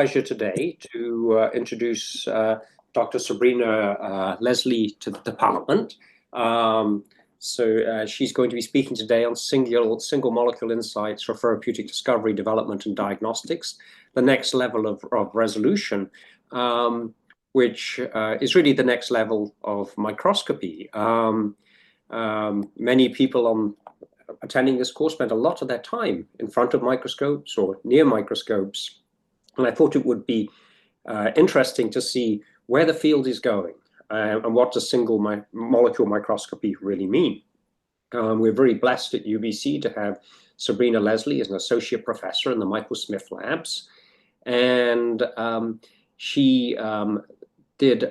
Pleasure today to introduce Dr. Sabrina Leslie to the department. She's going to be speaking today on single molecule insights for therapeutic discovery, development, and diagnostics, the next level of resolution, which is really the next level of microscopy. Many people attending this course spend a lot of their time in front of microscopes or near microscopes. And I thought it would be interesting to see where the field is going and what does single molecule microscopy really mean. We're very blessed at UBC to have Sabrina Leslie as an associate professor in the Michael Smith Labs. And she studied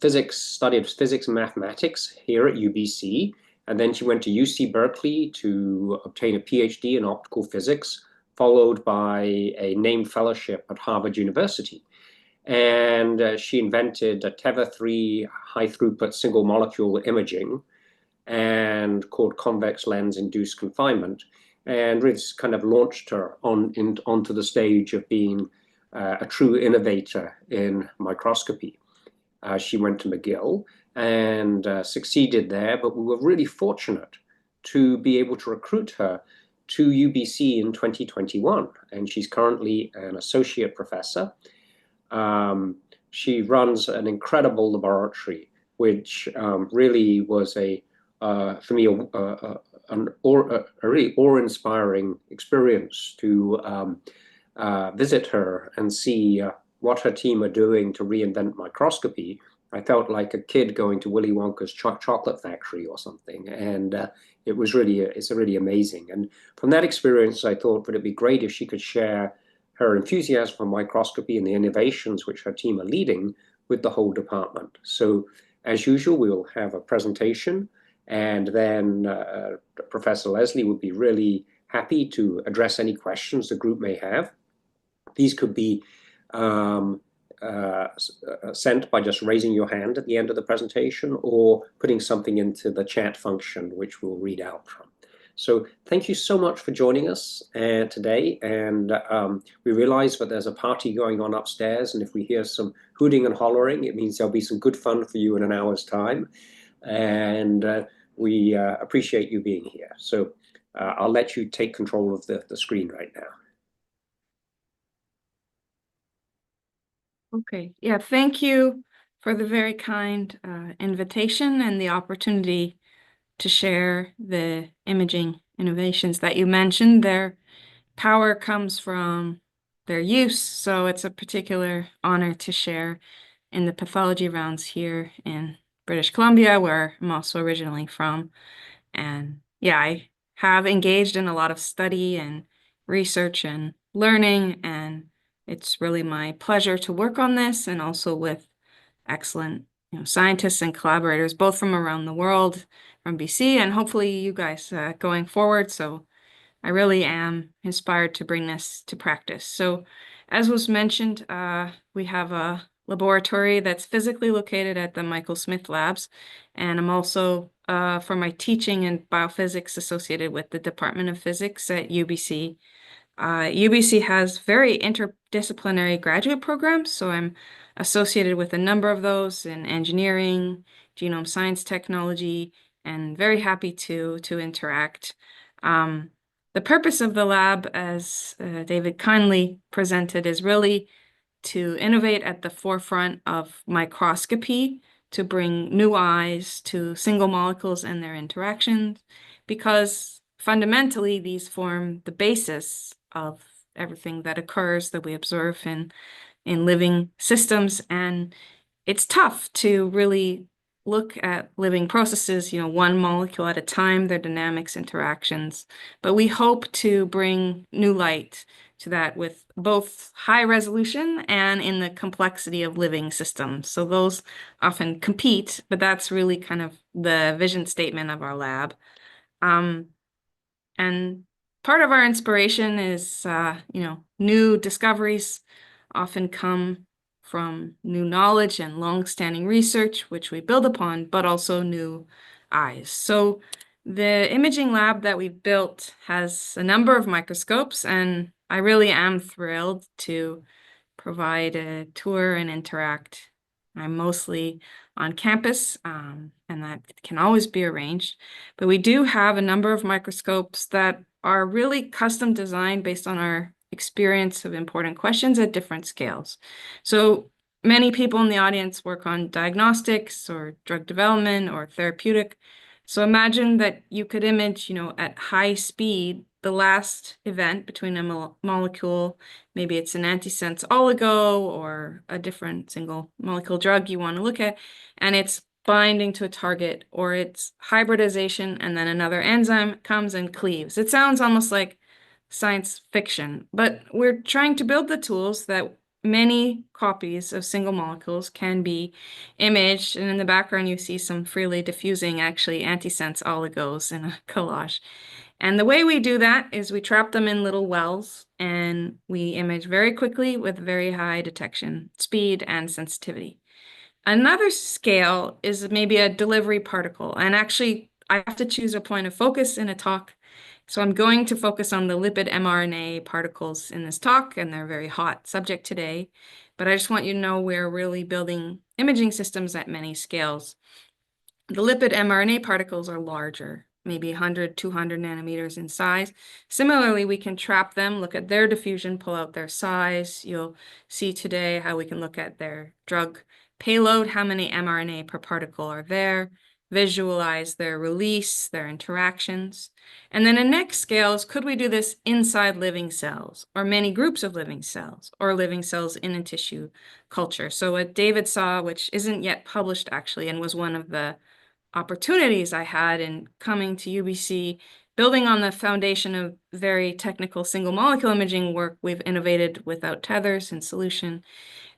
physics and mathematics here at UBC. And then she went to UC Berkeley to obtain a PhD in optical physics, followed by a named fellowship at Harvard University. And she invented a Teva-3 high-throughput single-molecule imaging and called convex lens-induced confinement. And this kind of launched her onto the stage of being a true innovator in microscopy. She went to McGill and succeeded there, but we were really fortunate to be able to recruit her to UBC in 2021, and she's currently an associate professor. She runs an incredible laboratory, which really was for me, a really awe-inspiring experience to visit her and see what her team are doing to reinvent microscopy. I felt like a kid going to Willy Wonka's chocolate factory or something, and it's really amazing. And from that experience, I thought that it'd be great if she could share her enthusiasm for microscopy and the innovations which her team are leading with the whole department. So, as usual, we'll have a presentation, and then Professor Leslie would be really happy to address any questions the group may have. These could be sent by just raising your hand at the end of the presentation or putting something into the chat function, which we'll read out from. So thank you so much for joining us today. And we realize that there's a party going on upstairs, and if we hear some hooting and hollering, it means there'll be some good fun for you in an hour's time. And we appreciate you being here. So I'll let you take control of the screen right now. Okay, yeah, thank you for the very kind invitation and the opportunity to share the imaging innovations that you mentioned. Their power comes from their use, so it's a particular honor to share in the pathology rounds here in British Columbia, where I'm also originally from. And yeah, I have engaged in a lot of study and research and learning, and it's really my pleasure to work on this, and also with excellent scientists and collaborators, both from around the world, from BC, and hopefully you guys going forward. So I really am inspired to bring this to practice. So as was mentioned, we have a laboratory that's physically located at the Michael Smith Labs, and I'm also, for my teaching in biophysics, associated with the Department of Physics at UBC. UBC has very interdisciplinary graduate programs, so I'm associated with a number of those in engineering, genome science technology, and very happy to interact. The purpose of the lab, as David kindly presented, is really to innovate at the forefront of microscopy, to bring new eyes to single molecules and their interactions, because fundamentally these form the basis of everything that occurs, that we observe in living systems. And it's tough to really look at living processes, one molecule at a time, their dynamics, interactions. But we hope to bring new light to that with both high resolution and in the complexity of living systems. So those often compete, but that's really kind of the vision statement of our lab. And part of our inspiration is, new discoveries often come from new knowledge and long-standing research, which we build upon, but also new eyes. So the imaging lab that we've built has a number of microscopes, and I really am thrilled to provide a tour and interact. I'm mostly on campus, and that can always be arranged. But we do have a number of microscopes that are really custom designed based on our experience of important questions at different scales. So many people in the audience work on diagnostics or drug development or therapeutic. So imagine that you could image, at high speed, the last event between a molecule, maybe it's an antisense oligo or a different single molecule drug you want to look at, and it's binding to a target, or it's hybridization, and then another enzyme comes and cleaves. It sounds almost like science fiction, but we're trying to build the tools that many copies of single molecules can be imaged, and in the background you see some freely diffusing, actually antisense oligos in a collage. And the way we do that is we trap them in little wells, and we image very quickly with very high detection speed and sensitivity. Another scale is maybe a delivery particle, and actually I have to choose a point of focus in a talk. So I'm going to focus on the lipid mRNA particles in this talk, and they're a very hot subject today. But I just want you to know we're really building imaging systems at many scales. The lipid mRNA particles are larger, maybe 100, 200 nanometers in size. Similarly, we can trap them, look at their diffusion, pull out their size. You'll see today how we can look at their drug payload, how many mRNA per particle are there, visualize their release, their interactions. And then in next scales, could we do this inside living cells, or many groups of living cells, or living cells in a tissue culture? So what David saw, which isn't yet published actually, and was one of the opportunities I had in coming to UBC, building on the foundation of very technical single molecule imaging work we've innovated without tethers and solution,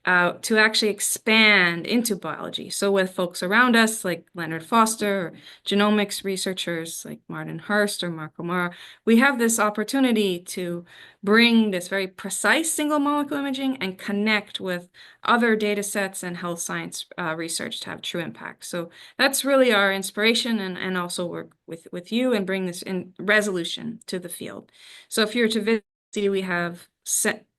to actually expand into biology. So with folks around us like Leonard Foster, or genomics researchers like Martin Hurst or Mark O'Mara, we have this opportunity to bring this very precise single molecule imaging and connect with other data sets and health science research to have true impact. So that's really our inspiration, and also work with you and bring this in resolution to the field. So if you're to visit, we have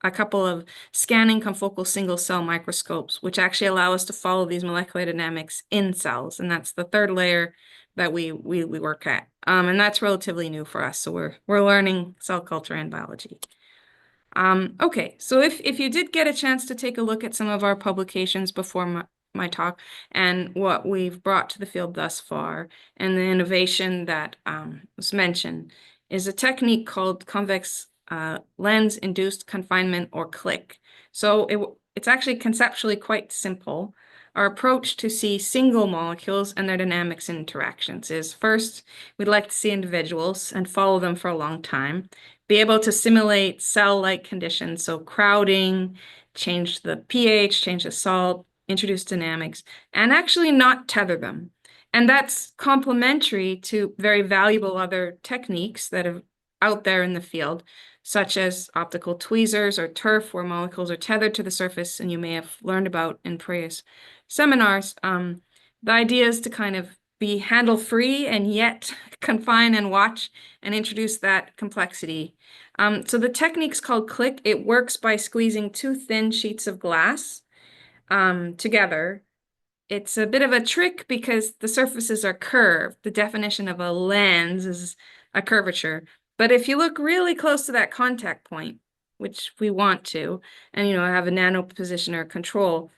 a couple of scanning confocal single cell microscopes, which actually allow us to follow these molecular dynamics in cells. And that's the third layer that we work at. And that's relatively new for us. So we're learning cell culture and biology. Okay, so if you did get a chance to take a look at some of our publications before my talk and what we've brought to the field thus far, and the innovation that was mentioned, is a technique called convex lens-induced confinement, or CLIC. So it's actually conceptually quite simple. Our approach to see single molecules and their dynamics and interactions is, first, we'd like to see individuals and follow them for a long time, be able to simulate cell-like conditions, so crowding, change the pH, change the salt, introduce dynamics, and actually not tether them. And that's complementary to very valuable other techniques that are out there in the field, such as optical tweezers or turf, where molecules are tethered to the surface, and you may have learned about in previous seminars. The idea is to kind of be handle-free and yet confine and watch and introduce that complexity. So the technique's called CLIC. It works by squeezing two thin sheets of glass together. It's a bit of a trick because the surfaces are curved. The definition of a lens is a curvature. But if you look really close to that contact point, which we want to, and have a nano positioner control,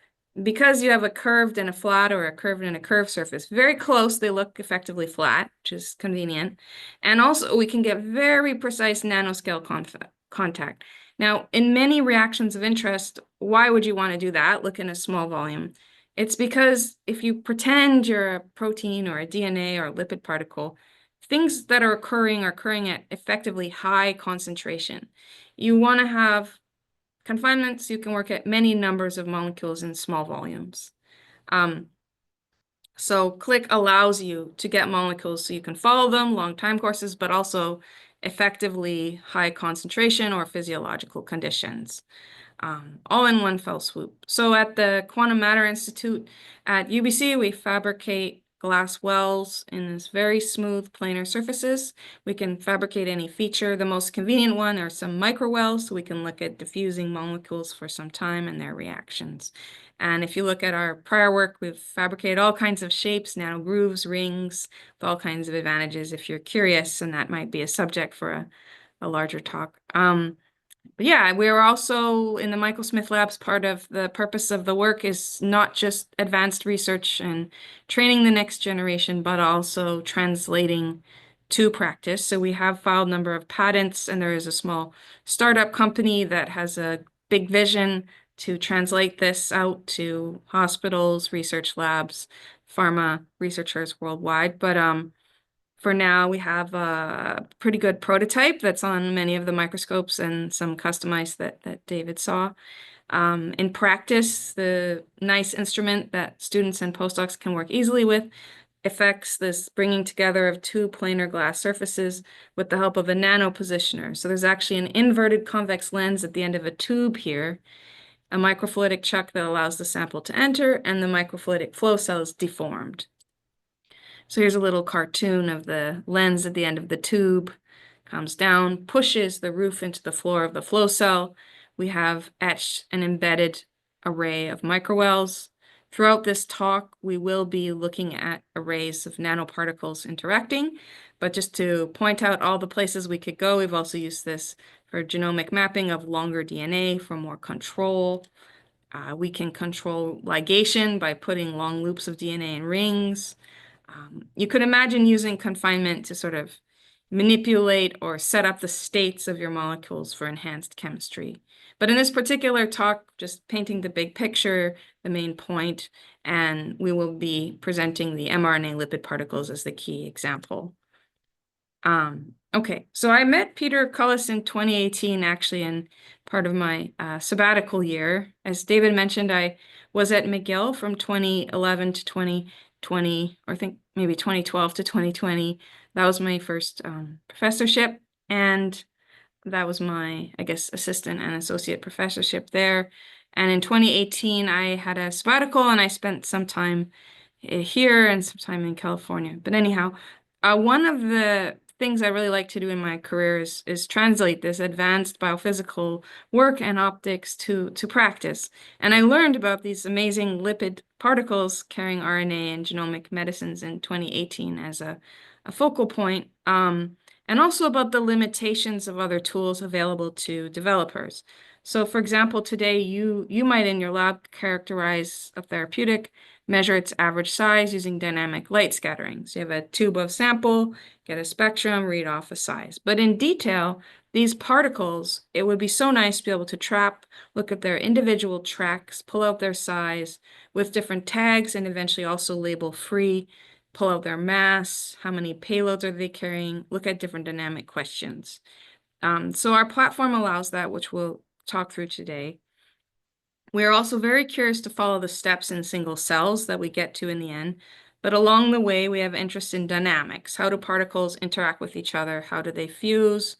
because you have a curved and a flat, or a curved and a curved surface, very close, they look effectively flat, which is convenient. And also we can get very precise nanoscale contact. Now, in many reactions of interest, why would you want to do that? Look in a small volume. It's because if you pretend you're a protein or a DNA or a lipid particle, things that are occurring at effectively high concentration. You want to have confinement so you can work at many numbers of molecules in small volumes. So CLIC allows you to get molecules so you can follow them, long time courses, but also effectively high concentration or physiological conditions, all in one fell swoop. So at the Quantum Matter Institute at UBC, we fabricate glass wells in this very smooth planar surfaces. We can fabricate any feature. The most convenient one are some micro wells, so we can look at diffusing molecules for some time and their reactions. And if you look at our prior work, we've fabricated all kinds of shapes, nanogrooves, rings, with all kinds of advantages if you're curious, and that might be a subject for a larger talk. But yeah, we're also in the Michael Smith Labs. Part of the purpose of the work is not just advanced research and training the next generation, but also translating to practice. So we have filed a number of patents, and there is a small startup company that has a big vision to translate this out to hospitals, research labs, pharma researchers worldwide. But for now, we have a pretty good prototype that's on many of the microscopes and some customized that David saw. In practice, the nice instrument that students and postdocs can work easily with affects this bringing together of two planar glass surfaces with the help of a nano positioner. So there's actually an inverted convex lens at the end of a tube here, a microfluidic chuck that allows the sample to enter, and the microfluidic flow cell is deformed. So here's a little cartoon of the lens at the end of the tube, comes down, pushes the roof into the floor of the flow cell. We have etched an embedded array of microwells. Throughout this talk, we will be looking at arrays of nanoparticles interacting, but just to point out all the places we could go, we've also used this for genomic mapping of longer DNA for more control. We can control ligation by putting long loops of DNA in rings. You could imagine using confinement to sort of manipulate or set up the states of your molecules for enhanced chemistry. But in this particular talk, just painting the big picture, the main point, and we will be presenting the mRNA lipid particles as the key example. Okay, so I met Peter Cullis in 2018, actually, in part of my sabbatical year. As David mentioned, I was at McGill from 2011 to 2020, or I think maybe 2012 to 2020. That was my first professorship, and that was my, I guess, assistant and associate professorship there. And in 2018, I had a sabbatical, and I spent some time here and some time in California. But anyhow, one of the things I really like to do in my career is translate this advanced biophysical work and optics to practice. And I learned about these amazing lipid particles carrying RNA and genomic medicines in 2018 as a focal point, and also about the limitations of other tools available to developers. So for example, today you might in your lab characterize a therapeutic, measure its average size using dynamic light scattering. So you have a tube of sample, get a spectrum, read off a size. But in detail, these particles, it would be so nice to be able to trap, look at their individual tracks, pull out their size with different tags, and eventually also label free, pull out their mass, how many payloads are they carrying, look at different dynamic questions. So our platform allows that, which we'll talk through today. We are also very curious to follow the steps in single cells that we get to in the end, but along the way, we have interest in dynamics. How do particles interact with each other? How do they fuse?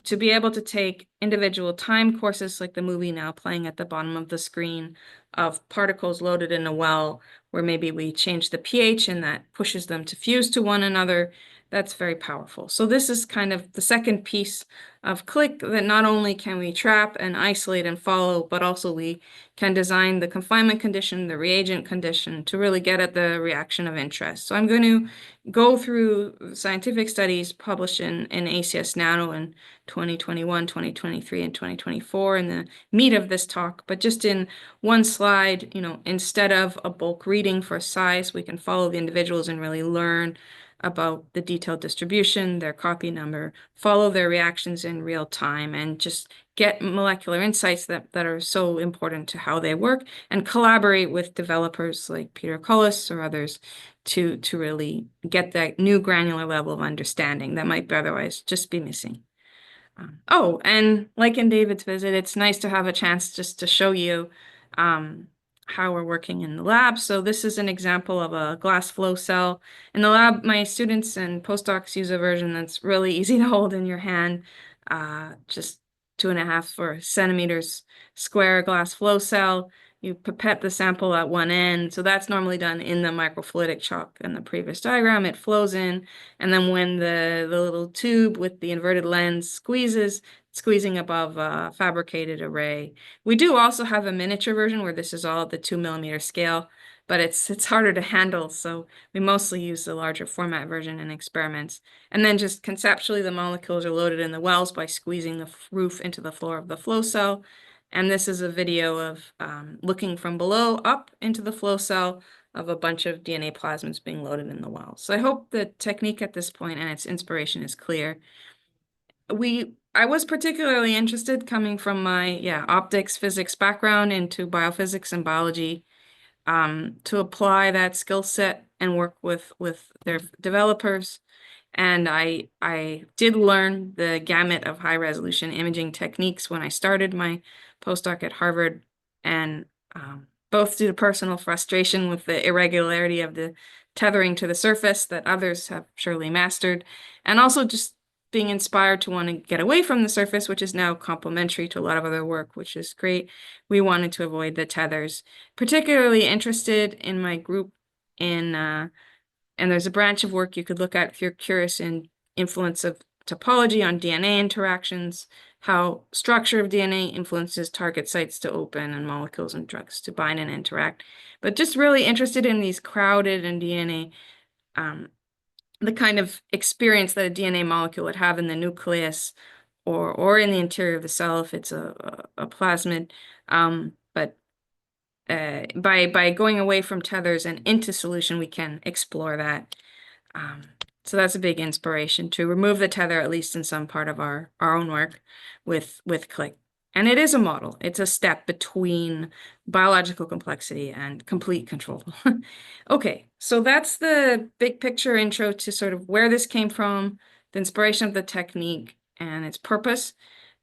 To be able to take individual time courses like the movie now playing at the bottom of the screen of particles loaded in a well, where maybe we change the pH and that pushes them to fuse to one another, that's very powerful. So this is kind of the second piece of Click, that not only can we trap and isolate and follow, but also we can design the confinement condition, the reagent condition to really get at the reaction of interest. So I'm going to go through scientific studies published in ACS Nano in 2021, 2023, and 2024 in the meat of this talk. But just in one slide, instead of a bulk reading for size, we can follow the individuals and really learn about the detailed distribution, their copy number, follow their reactions in real time, and just get molecular insights that are so important to how they work, and collaborate with developers like Peter Cullis or others to really get that new granular level of understanding that might otherwise just be missing. And like in David's visit, it's nice to have a chance just to show you how we're working in the lab. So this is an example of a glass flow cell. In the lab, my students and postdocs use a version that's really easy to hold in your hand, just 2.5 centimeters square glass flow cell. you pipette the sample at one end. So that's normally done in the microfluidic chalk in the previous diagram. It flows in, and then when the little tube with the inverted lens squeezes, squeezing above a fabricated array. We do also have a miniature version where this is all at the 2 mm scale, but it's harder to handle, so we mostly use the larger format version in experiments. And then just conceptually, the molecules are loaded in the wells by squeezing the roof into the floor of the flow cell. And this is a video of looking from below up into the flow cell of a bunch of DNA plasmids being loaded in the well. So I hope the technique at this point and its inspiration is clear. I was particularly interested, coming from my optics physics background, into biophysics and biology, to apply that skill set and work with their developers. And I did learn the gamut of high resolution imaging techniques when I started my postdoc at Harvard, and both due to personal frustration with the irregularity of the tethering to the surface that others have surely mastered, and also just being inspired to want to get away from the surface, which is now complementary to a lot of other work, which is great. We wanted to avoid the tethers. Particularly interested in my group in, and there's a branch of work you could look at if you're curious, in influence of topology on DNA interactions, how structure of DNA influences target sites to open and molecules and drugs to bind and interact. But just really interested in these crowded and DNA, the kind of experience that a DNA molecule would have in the nucleus or in the interior of the cell if it's a plasmid. But by going away from tethers and into solution, we can explore that. So that's a big inspiration, to remove the tether, at least in some part of our own work with click. And it is a model. It's a step between biological complexity and complete control. Okay, so that's the big picture intro to sort of where this came from, the inspiration of the technique and its purpose.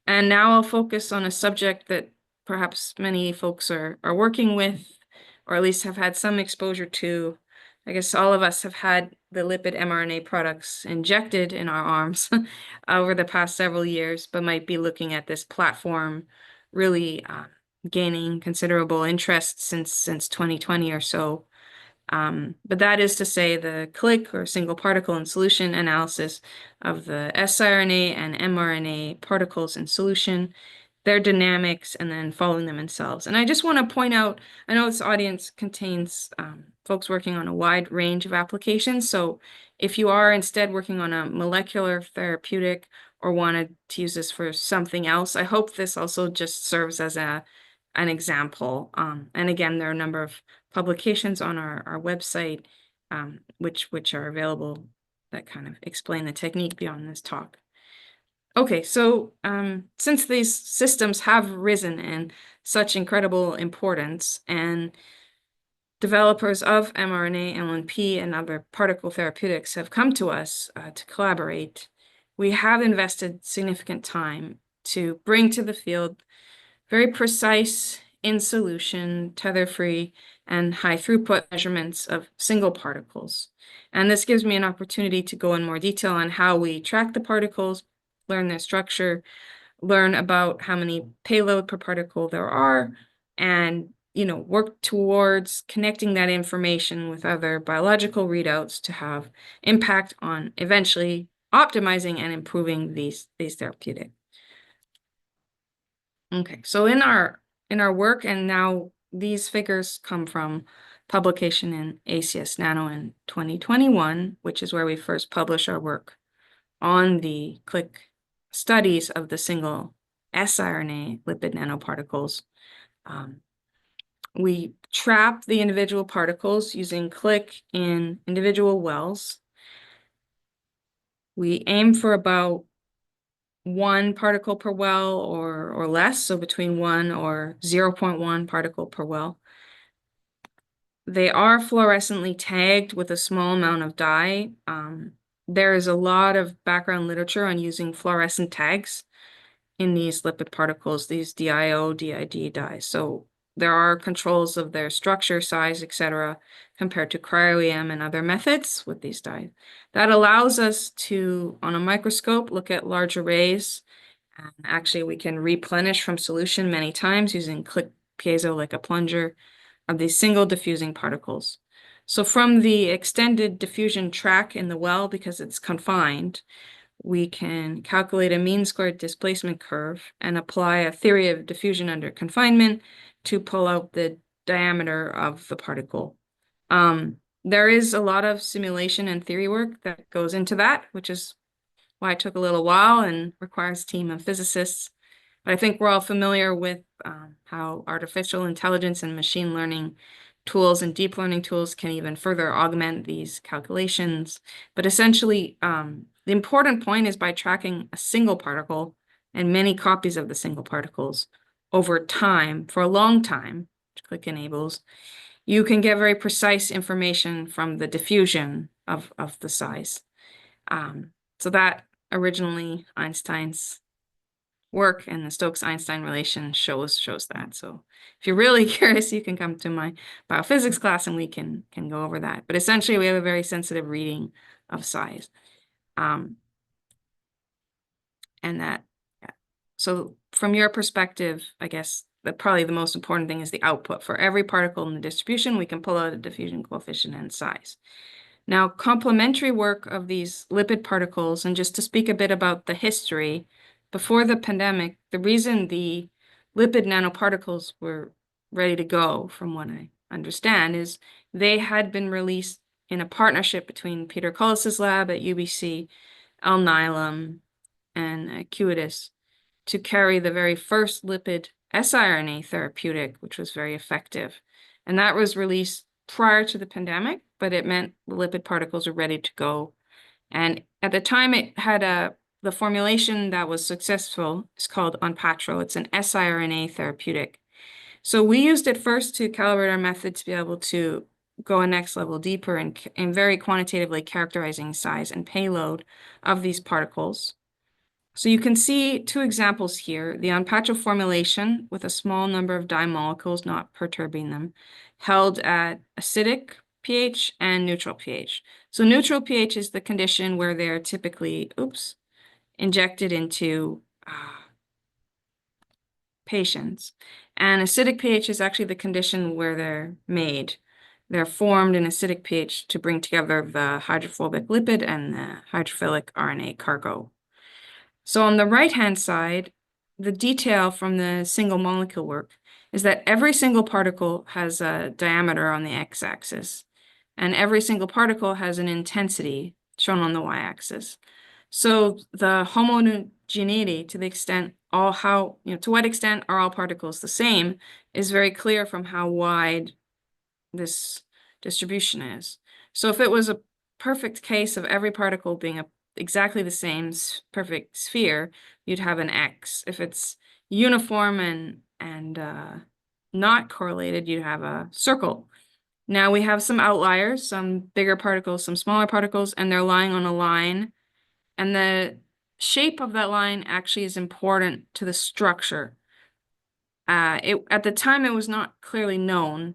And now I'll focus on a subject that perhaps many folks are working with, or at least have had some exposure to. I guess all of us have had the lipid mRNA products injected in our arms over the past several years, but might be looking at this platform really gaining considerable interest since 2020 or so. But that is to say, the click, or single particle in solution, analysis of the siRNA and mRNA particles in solution, their dynamics, and then following them in cells. And I just want to point out, I know this audience contains folks working on a wide range of applications. So if you are instead working on a molecular therapeutic or wanted to use this for something else, I hope this also just serves as an example. And again, there are a number of publications on our website, which are available, that kind of explain the technique beyond this talk. Okay, so since these systems have risen in such incredible importance, and developers of mRNA, LNP, and other particle therapeutics have come to us to collaborate, we have invested significant time to bring to the field very precise, in solution, tether-free, and high throughput measurements of single particles. And this gives me an opportunity to go in more detail on how we track the particles, learn their structure, learn about how many payload per particle there are, and work towards connecting that information with other biological readouts to have impact on eventually optimizing and improving these therapeutics. Okay, so in our work, and now these figures come from publication in ACS Nano in 2021, which is where we first published our work on the click studies of the single siRNA lipid nanoparticles. We trap the individual particles using click in individual wells. We aim for about 1 particle per well or less, so between 1 or 0.1 particle per well. They are fluorescently tagged with a small amount of dye. There is a lot of background literature on using fluorescent tags in these lipid particles, these DIO, DID dyes. So there are controls of their structure, size, etc., compared to cryo-EM and other methods with these dyes. That allows us to, on a microscope, look at large arrays. And actually, we can replenish from solution many times using click piezo like a plunger, of these single diffusing particles. So from the extended diffusion track in the well, because it's confined, we can calculate a mean squared displacement curve and apply a theory of diffusion under confinement to pull out the diameter of the particle. There is a lot of simulation and theory work that goes into that, which is why it took a little while and requires a team of physicists. But I think we're all familiar with how artificial intelligence and machine learning tools and deep learning tools can even further augment these calculations. But essentially, the important point is by tracking a single particle and many copies of the single particles over time, for a long time, which Click enables, you can get very precise information from the diffusion of the size. So that originally Einstein's work and the Stokes-Einstein relation shows that. So if you're really curious, you can come to my biophysics class and we can go over that. But essentially, we have a very sensitive reading of size. And that, yeah. So from your perspective, I guess probably the most important thing is the output. For every particle in the distribution, we can pull out a diffusion coefficient and size. Now, complementary work of these lipid particles, and just to speak a bit about the history, before the pandemic, the reason the lipid nanoparticles were ready to go, from what I understand, is they had been released in a partnership between Peter Cullis's lab at UBC, Alnylam, and Acuitas to carry the very first lipid siRNA therapeutic, which was very effective. And that was released prior to the pandemic, but it meant the lipid particles were ready to go. And at the time, it had the formulation that was successful is called Onpattro. It's an siRNA therapeutic. So we used it first to calibrate our method to be able to go a next level deeper in very quantitatively characterizing size and payload of these particles. So you can see two examples here, the Onpattro formulation with a small number of di molecules not perturbing them, held at acidic pH and neutral pH. So neutral pH is the condition where they're typically, injected into patients. And acidic pH is actually the condition where they're made. They're formed in acidic pH to bring together the hydrophobic lipid and the hydrophilic RNA cargo. So on the right-hand side, the detail from the single molecule work is that every single particle has a diameter on the x-axis, and every single particle has an intensity shown on the y-axis. So the homogeneity, to the extent to what extent are all particles the same, is very clear from how wide this distribution is. So if it was a perfect case of every particle being exactly the same perfect sphere, you'd have an X. If it's uniform and not correlated, you'd have a circle. Now we have some outliers, some bigger particles, some smaller particles, and they're lying on a line. And the shape of that line actually is important to the structure. At the time, it was not clearly known,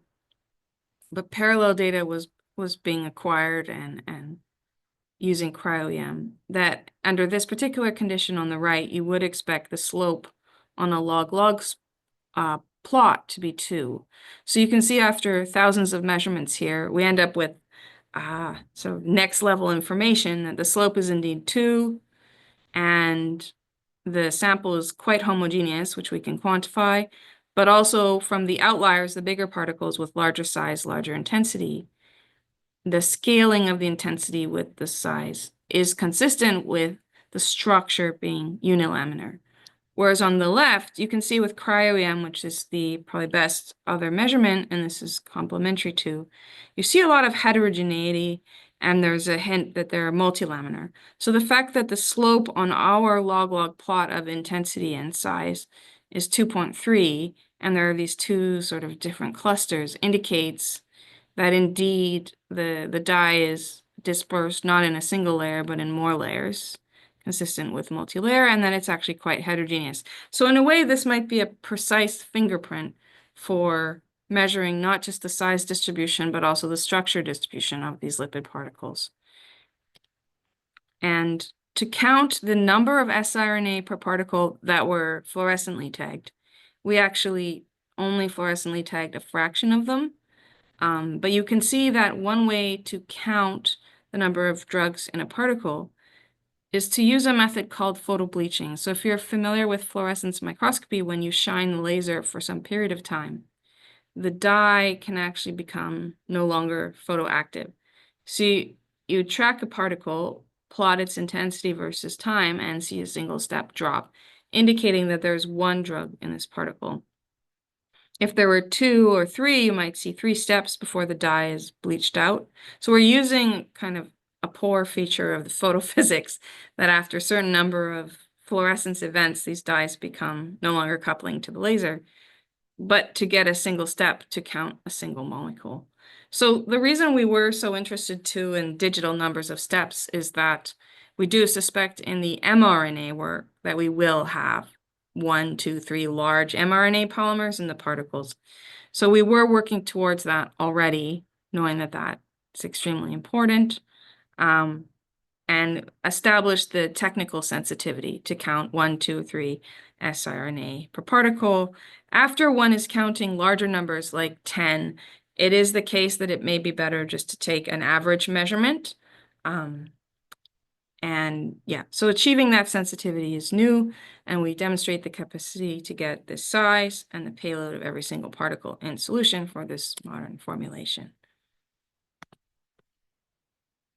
but parallel data was being acquired and using cryo-EM, that under this particular condition on the right, you would expect the slope on a log-log plot to be 2. So you can see after thousands of measurements here, we end up with sort of next level information that the slope is indeed 2, and the sample is quite homogeneous, which we can quantify, but also from the outliers, the bigger particles with larger size, larger intensity, the scaling of the intensity with the size is consistent with the structure being unilaminar. Whereas on the left, you can see with cryo-EM, which is the probably best other measurement, and this is complementary to, you see a lot of heterogeneity, and there's a hint that they're multilaminar. So the fact that the slope on our log-log plot of intensity and size is 2.3, and there are these two sort of different clusters, indicates that indeed the dye is dispersed not in a single layer, but in more layers, consistent with multi-layer, and that it's actually quite heterogeneous. So in a way, this might be a precise fingerprint for measuring not just the size distribution, but also the structure distribution of these lipid particles. And to count the number of siRNA per particle that were fluorescently tagged, we actually only fluorescently tagged a fraction of them. But you can see that one way to count the number of drugs in a particle is to use a method called photobleaching. So if you're familiar with fluorescence microscopy, when you shine the laser for some period of time, the dye can actually become no longer photoactive. So you track a particle, plot its intensity versus time, and see a single step drop, indicating that there's one drug in this particle. If there were 2 or 3, you might see 3 steps before the dye is bleached out. So we're using kind of a poor feature of the photophysics that after a certain number of fluorescence events, these dyes become no longer coupling to the laser, but to get a single step to count a single molecule. So the reason we were so interested too in digital numbers of steps is that we do suspect in the mRNA work that we will have 1, 2, 3 large mRNA polymers in the particles. So we were working towards that already, knowing that that's extremely important, and established the technical sensitivity to count 1, 2, 3 siRNA per particle. After one is counting larger numbers like 10, it is the case that it may be better just to take an average measurement. And yeah, so achieving that sensitivity is new, and we demonstrate the capacity to get the size and the payload of every single particle in solution for this modern formulation.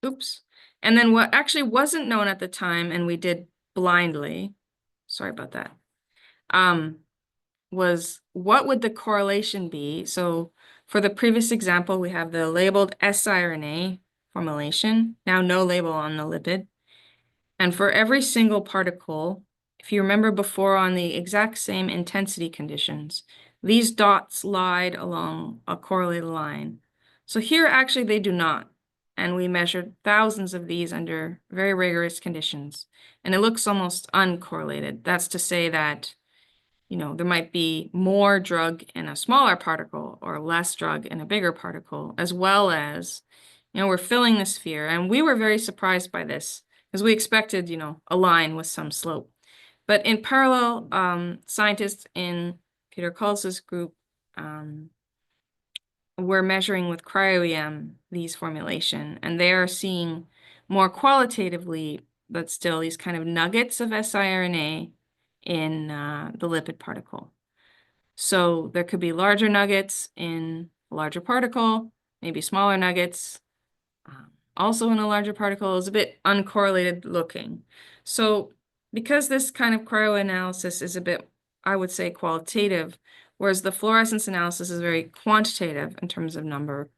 Oops. And then what actually wasn't known at the time, and we did blindly, sorry about that, was what would the correlation be? So for the previous example, we have the labeled siRNA formulation, now no label on the lipid. And for every single particle, if you remember before on the exact same intensity conditions, these dots lied along a correlated line. So here actually they do not. And we measured thousands of these under very rigorous conditions. And it looks almost uncorrelated. That's to say that, there might be more drug in a smaller particle or less drug in a bigger particle, as well as, we're filling the sphere. And we were very surprised by this because we expected, a line with some slope. But in parallel, scientists in Peter Kulz's group were measuring with cryo-EM these formulation, and they are seeing more qualitatively, but still these kind of nuggets of siRNA in the lipid particle. So there could be larger nuggets in a larger particle, maybe smaller nuggets also in a larger particle. Is a bit uncorrelated looking. So because this kind of cryoanalysis is a bit, I would say, qualitative, whereas the fluorescence analysis is very quantitative in terms of number,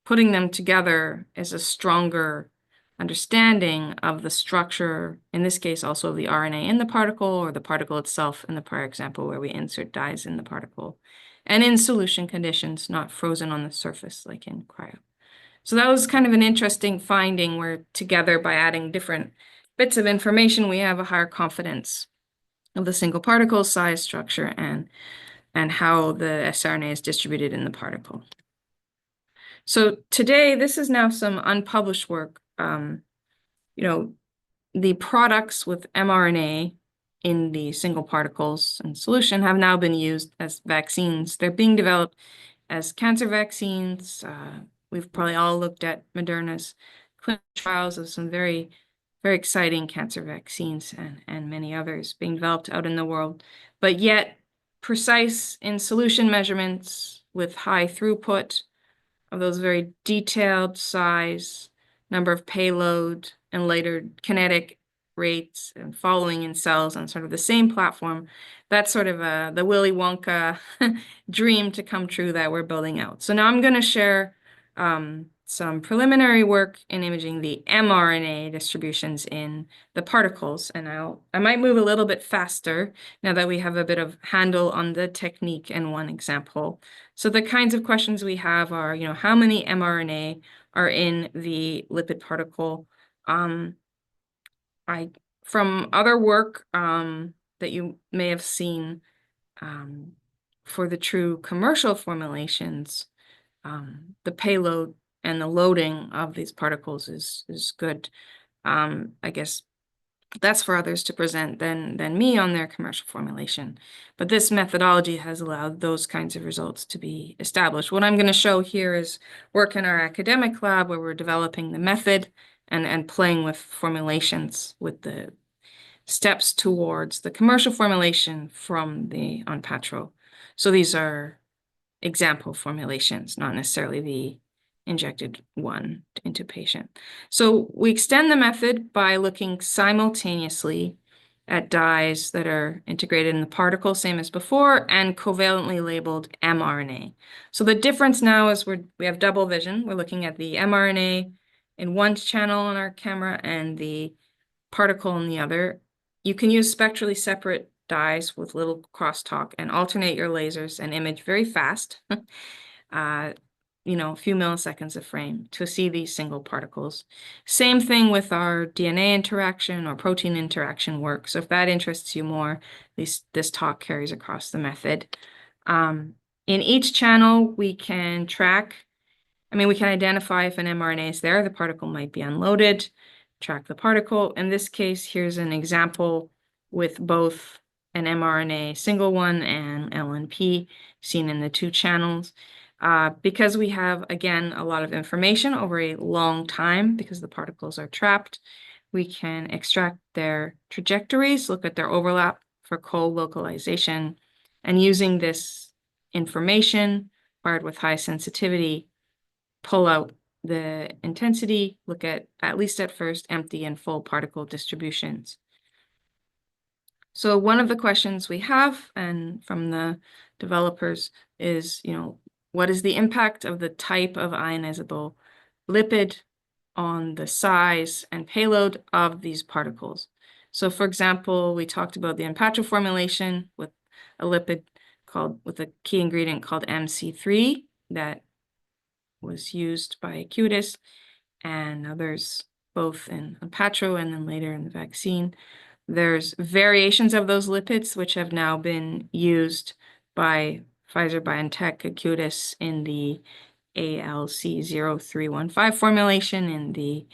putting them together is a stronger understanding of the structure, in this case also of the RNA in the particle or the particle itself in the prior example where we insert dyes in the particle, and in solution conditions, not frozen on the surface like in cryo. So that was kind of an interesting finding where together by adding different bits of information, we have a higher confidence of the single particle size, structure, and how the siRNA is distributed in the particle. So today, this is now some unpublished work. The products with mRNA in the single particles and solution have now been used as vaccines. They're being developed as cancer vaccines. We've probably all looked at Moderna's clinical trials of some very, very exciting cancer vaccines and many others being developed out in the world. But yet, precise in solution measurements with high throughput of those very detailed size, number of payload, and later kinetic rates and following in cells on sort of the same platform. That's sort of the Willy Wonka dream to come true that we're building out. So now I'm going to share some preliminary work in imaging the mRNA distributions in the particles. And I might move a little bit faster now that we have a bit of handle on the technique and one example. So the kinds of questions we have are, how many mRNA are in the lipid particle? From other work that you may have seen for the true commercial formulations, the payload and the loading of these particles is good. I guess That's for others to present than me on their commercial formulation. But this methodology has allowed those kinds of results to be established. What I'm going to show here is work in our academic lab where we're developing the method and playing with formulations with the steps towards the commercial formulation from the Onpattro. So these are example formulations, not necessarily the injected one into patient. So we extend the method by looking simultaneously at dyes that are integrated in the particle, same as before, and covalently labeled mRNA. So the difference now is we have double vision. We're looking at the mRNA in one channel on our camera and the particle in the other. You can use spectrally separate dyes with little crosstalk and alternate your lasers and image very fast, a few milliseconds a frame to see these single particles. Same thing with our DNA interaction or protein interaction work. So if that interests you more, this talk carries across the method. In each channel, we can we can identify if an mRNA is there, the particle might be unloaded, track the particle. In this case, here's an example with both an mRNA single one and LNP seen in the two channels. Because we have, again, a lot of information over a long time because the particles are trapped, we can extract their trajectories, look at their overlap for co-localization, and using this information paired with high sensitivity, pull out the intensity, look at least at first, empty and full particle distributions. So one of the questions we have, and from the developers, is, what is the impact of the type of ionizable lipid on the size and payload of these particles? So for example, we talked about the Onpattro formulation with a lipid with a key ingredient called MC3 that was used by Acuitas and others, both in Onpattro and then later in the vaccine. There's variations of those lipids, which have now been used by Pfizer, BioNTech, Acuitas in the ALC0315 formulation in the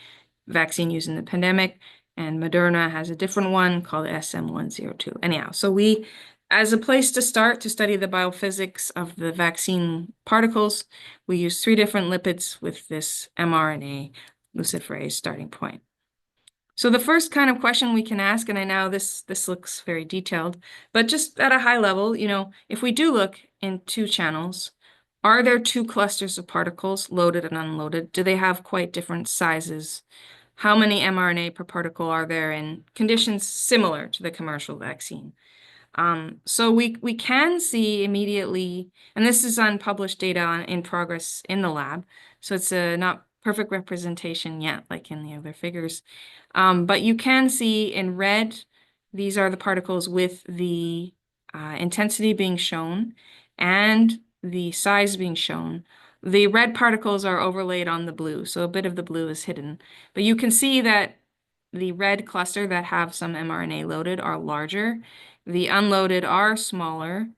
vaccine used in the pandemic, and Moderna has a different one called SM102. Anyhow, so as a place to start to study the biophysics of the vaccine particles, we use 3 different lipids with this mRNA luciferase starting point. So the first kind of question we can ask, and I know this looks very detailed, but just at a high level, if we do look in 2 channels, are there 2 clusters of particles, loaded and unloaded? Do they have quite different sizes? How many mRNA per particle are there in conditions similar to the commercial vaccine? So we can see immediately, and this is unpublished data in progress in the lab, so it's not perfect representation yet, like in the other figures. But you can see in red, these are the particles with the intensity being shown and the size being shown. The red particles are overlaid on the blue, so a bit of the blue is hidden. But you can see that the red cluster that have some mRNA loaded are larger. The unloaded are smaller.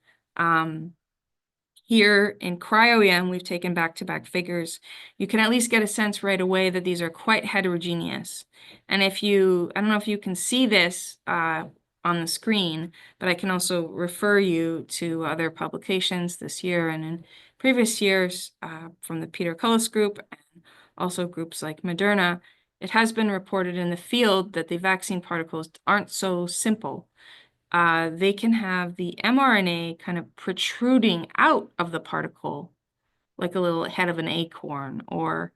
Here in cryo-EM, we've taken back-to-back figures. You can at least get a sense right away that these are quite heterogeneous. And I don't know if you can see this on the screen, but I can also refer you to other publications this year and in previous years from the Peter Cullis group and also groups like Moderna. It has been reported in the field that the vaccine particles aren't so simple. They can have the mRNA kind of protruding out of the particle like a little head of an acorn, or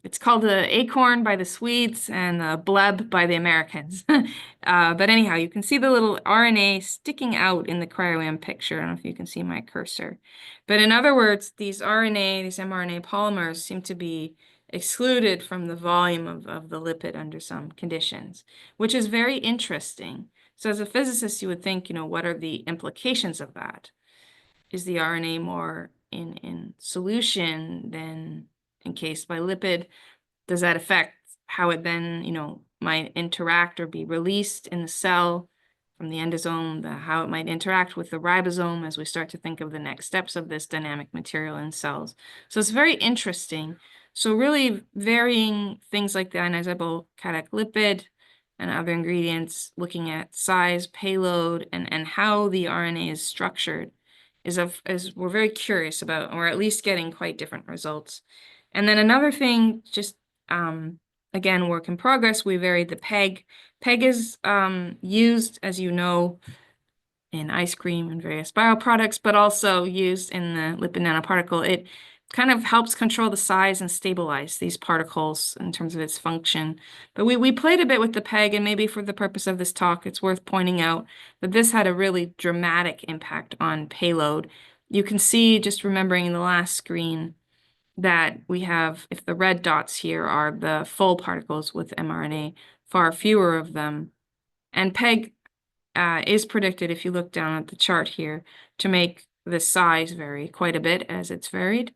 it's called the acorn by the Swedes and the bleb by the Americans. But anyhow, you can see the little RNA sticking out in the cryo-EM picture. I don't know if you can see my cursor. But in other words, these mRNA polymers seem to be excluded from the volume of the lipid under some conditions, which is very interesting. So as a physicist, you would think, what are the implications of that? Is the RNA more in solution than encased by lipid? Does that affect how it then, might interact or be released in the cell from the endosome, how it might interact with the ribosome as we start to think of the next steps of this dynamic material in cells? So it's very interesting. So really varying things like the ionizable cation lipid, and other ingredients, looking at size, payload, and how the RNA is structured is we're very curious about, or at least getting quite different results. And then another thing, just again, work in progress, we varied the PEG. PEG is used, as you know, in ice cream and various bioproducts, but also used in the lipid nanoparticle. It kind of helps control the size and stabilize these particles in terms of its function. But we played a bit with the PEG, and maybe for the purpose of this talk, it's worth pointing out that this had a really dramatic impact on payload. You can see, just remembering in the last screen, that we have, if the red dots here are the full particles with mRNA, far fewer of them. And PEG is predicted, if you look down at the chart here, to make the size vary quite a bit as it's varied.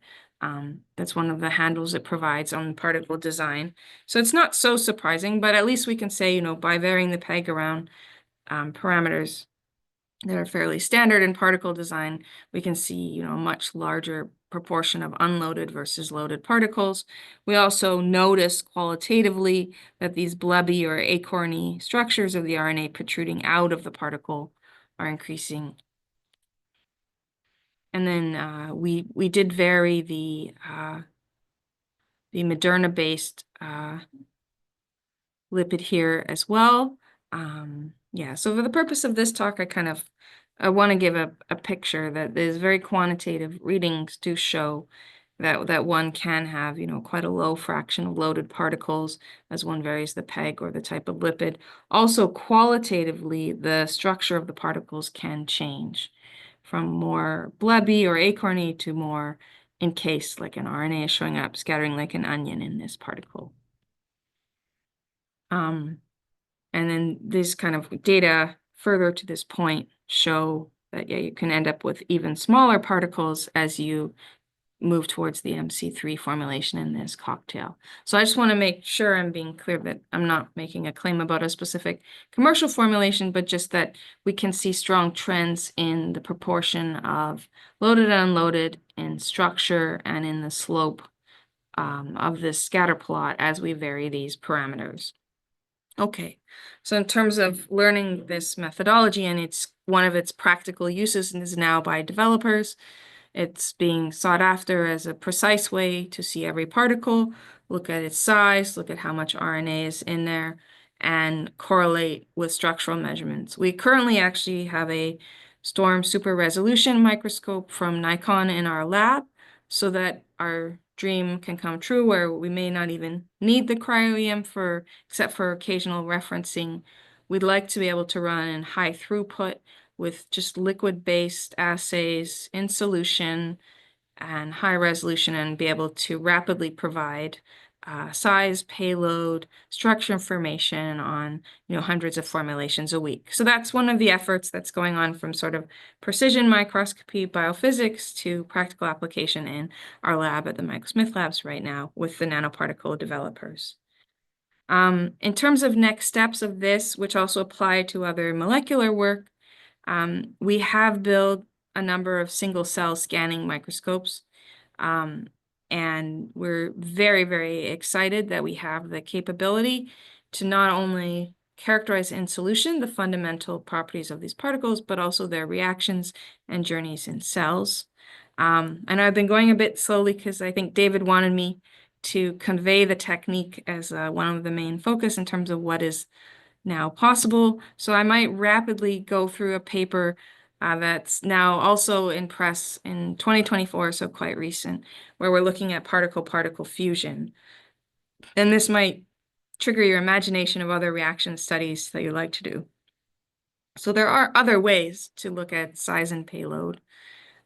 That's one of the handles it provides on particle design. So it's not so surprising, but at least we can say, by varying the PEG around parameters that are fairly standard in particle design, we can see, a much larger proportion of unloaded versus loaded particles. We also notice qualitatively that these blebby or acorny structures of the RNA protruding out of the particle are increasing. And then we did vary the Moderna-based lipid here as well. Yeah, so for the purpose of this talk, I want to give a picture that is very quantitative. Readings do show that one can have, quite a low fraction of loaded particles as one varies the PEG or the type of lipid. Also, qualitatively, the structure of the particles can change from more blebby or acorny to more encased, like an RNA is showing up, scattering like an onion in this particle. And then these kind of data further to this point show that, yeah, you can end up with even smaller particles as you move towards the MC3 formulation in this cocktail. So I just want to make sure I'm being clear that I'm not making a claim about a specific commercial formulation, but just that we can see strong trends in the proportion of loaded and unloaded in structure and in the slope of this scatter plot as we vary these parameters. Okay, so in terms of learning this methodology, and one of its practical uses is now by developers. It's being sought after as a precise way to see every particle, look at its size, look at how much RNA is in there, and correlate with structural measurements. We currently actually have a storm super resolution microscope from Nikon in our lab, so that our dream can come true where we may not even need the cryo-EM except for occasional referencing. We'd like to be able to run in high throughput with just liquid-based assays in solution and high resolution, and be able to rapidly provide size, payload, structure information on hundreds of formulations a week. So that's one of the efforts that's going on, from sort of precision microscopy biophysics to practical application in our lab at the Michael Smith Labs right now with the nanoparticle developers. In terms of next steps of this, which also apply to other molecular work, we have built a number of single cell scanning microscopes. And we're very, very excited that we have the capability to not only characterize in solution the fundamental properties of these particles, but also their reactions and journeys in cells. And I've been going a bit slowly because I think David wanted me to convey the technique as one of the main focus in terms of what is now possible. So I might rapidly go through a paper that's now also in press in 2024, so quite recent, where we're looking at particle-particle fusion. And this might trigger your imagination of other reaction studies that you like to do. So there are other ways to look at size and payload.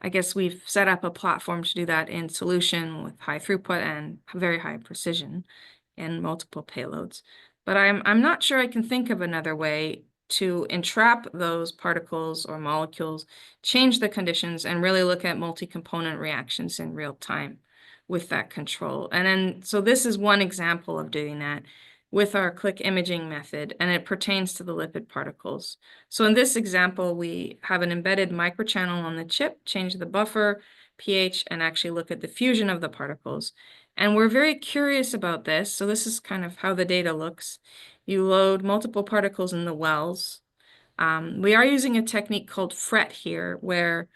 I guess we've set up a platform to do that in solution with high throughput and very high precision and multiple payloads. But I'm not sure I can think of another way to entrap those particles or molecules, change the conditions, and really look at multi-component reactions in real time with that control. And then, so this is one example of doing that with our click imaging method, and it pertains to the lipid particles. So in this example, we have an embedded microchannel on the chip, change the buffer, pH and actually look at the fusion of the particles. And we're very curious about this. So this is kind of how the data looks. You load multiple particles in the wells. We are using a technique called FRET here, where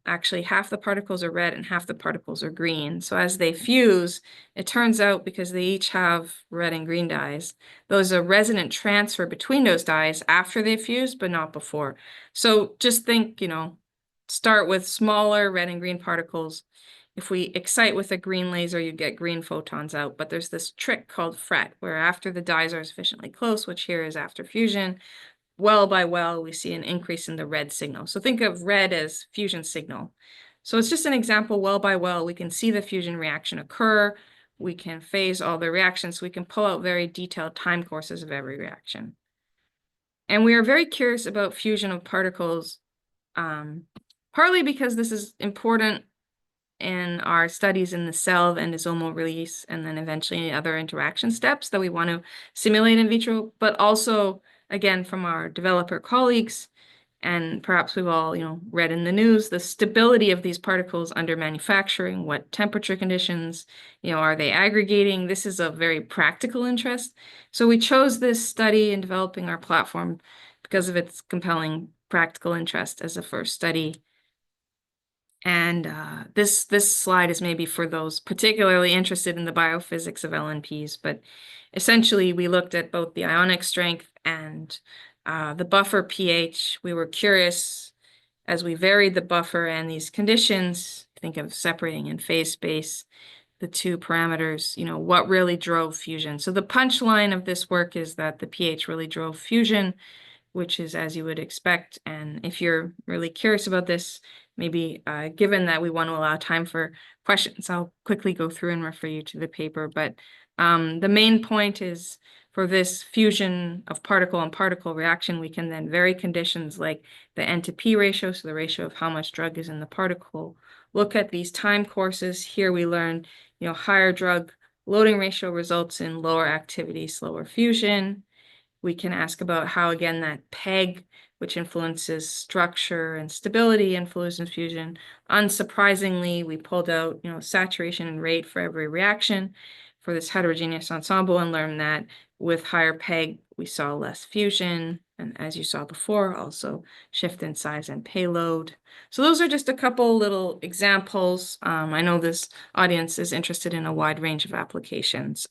actually half the particles are red and half the particles are green. So as they fuse, it turns out, because they each have red and green dyes, there's a resonant transfer between those dyes after they fuse, but not before. So just think, start with smaller red and green particles. If we excite with a green laser, you get green photons out. But there's this trick called FRET, where after the dyes are sufficiently close, which here is after fusion, well by well, we see an increase in the red signal. So think of red as fusion signal. So it's just an example, well by well, we can see the fusion reaction occur. We can phase all the reactions. So we can pull out very detailed time courses of every reaction. And we are very curious about fusion of particles, partly because this is important in our studies in the cell of endosomal release and then eventually other interaction steps that we want to simulate in vitro, but also, again, from our developer colleagues, and perhaps we've all, read in the news, the stability of these particles under manufacturing, what temperature conditions, are they aggregating? This is of very practical interest. So we chose this study in developing our platform because of its compelling practical interest as a first study. And this slide is maybe for those particularly interested in the biophysics of LNPs, but essentially we looked at both the ionic strength and the buffer pH. We were curious, as we varied the buffer and these conditions, think of separating in phase space, the two parameters, what really drove fusion. So the punchline of this work is that the pH really drove fusion, which is as you would expect. And if you're really curious about this, maybe given that we want to allow time for questions, I'll quickly go through and refer you to the paper. But the main point is, for this fusion of particle and particle reaction, we can then vary conditions like the N to P ratio, so the ratio of how much drug is in the particle. Look at these time courses. Here we learn, higher drug loading ratio results in lower activity, slower fusion. We can ask about how, again, that PEG, which influences structure and stability, influences fusion. Unsurprisingly, we pulled out, saturation and rate for every reaction for this heterogeneous ensemble and learned that with higher PEG, we saw less fusion. And as you saw before, also shift in size and payload. So those are just a couple little examples. I know this audience is interested in a wide range of applications.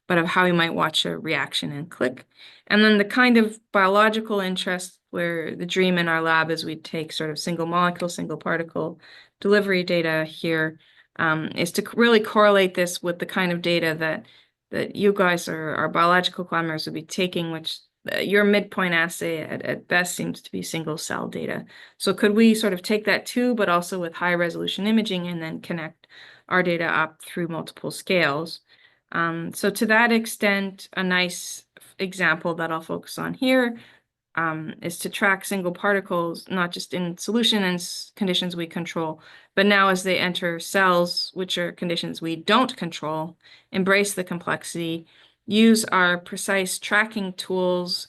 But of how you might watch a reaction and click. And then the kind of biological interest, where the dream in our lab is we take sort of single molecule, single particle delivery data here, is to really correlate this with the kind of data that you guys, our biological climbers, would be taking, which your midpoint assay at best seems to be single cell data. So could we sort of take that too, but also with high resolution imaging, and then connect our data up through multiple scales? So to that extent, a nice example that I'll focus on here is to track single particles, not just in solution and conditions we control, but now as they enter cells, which are conditions we don't control, embrace the complexity, use our precise tracking tools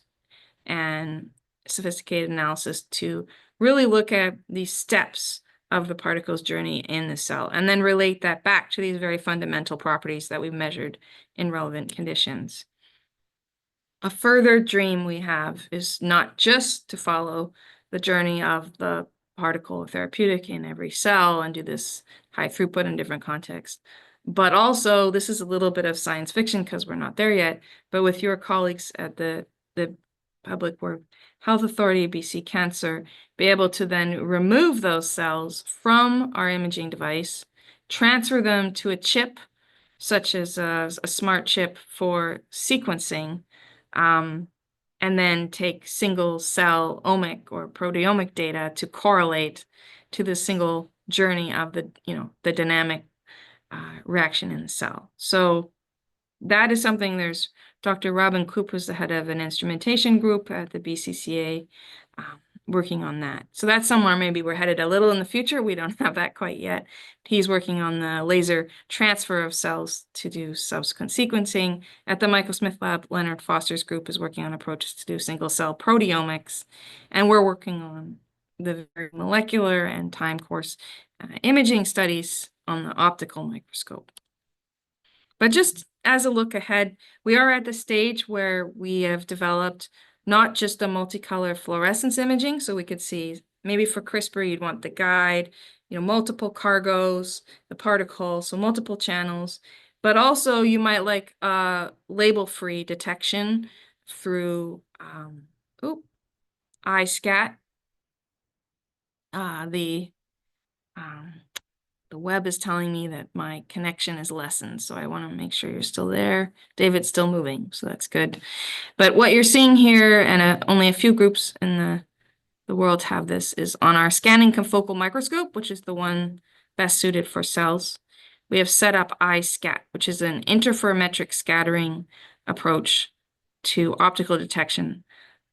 and sophisticated analysis to really look at these steps of the particle's journey in the cell, and then relate that back to these very fundamental properties that we've measured in relevant conditions. A further dream we have is not just to follow the journey of the particle therapeutic in every cell and do this high throughput in different contexts, but also, this is a little bit of science fiction because we're not there yet, but with your colleagues at the Public Health Authority, BC Cancer, be able to then remove those cells from our imaging device, transfer them to a chip, such as a smart chip for sequencing, and then take single cell omic or proteomic data to correlate to the single journey of the dynamic reaction in the cell. So that is something. There's Dr. Robin Koop, who's the head of an instrumentation group at the BCCA, working on that. So that's somewhere maybe we're headed a little in the future. We don't have that quite yet. He's working on the laser transfer of cells to do subsequent sequencing. At the Michael Smith Lab, Leonard Foster's group is working on approaches to do single cell proteomics. And we're working on the very molecular and time course imaging studies on the optical microscope. But just as a look ahead, we are at the stage where we have developed not just a multicolor fluorescence imaging, so we could see, maybe for CRISPR, you'd want the guide, multiple cargos, the particle, so multiple channels, but also you might like label-free detection through iSCAT. The web is telling me that my connection is lessened, so I want to make sure you're still there. David's still moving, so that's good. But what you're seeing here, and only a few groups in the world have this, is on our scanning confocal microscope, which is the one best suited for cells. We have set up iSCAT, which is an interferometric scattering approach to optical detection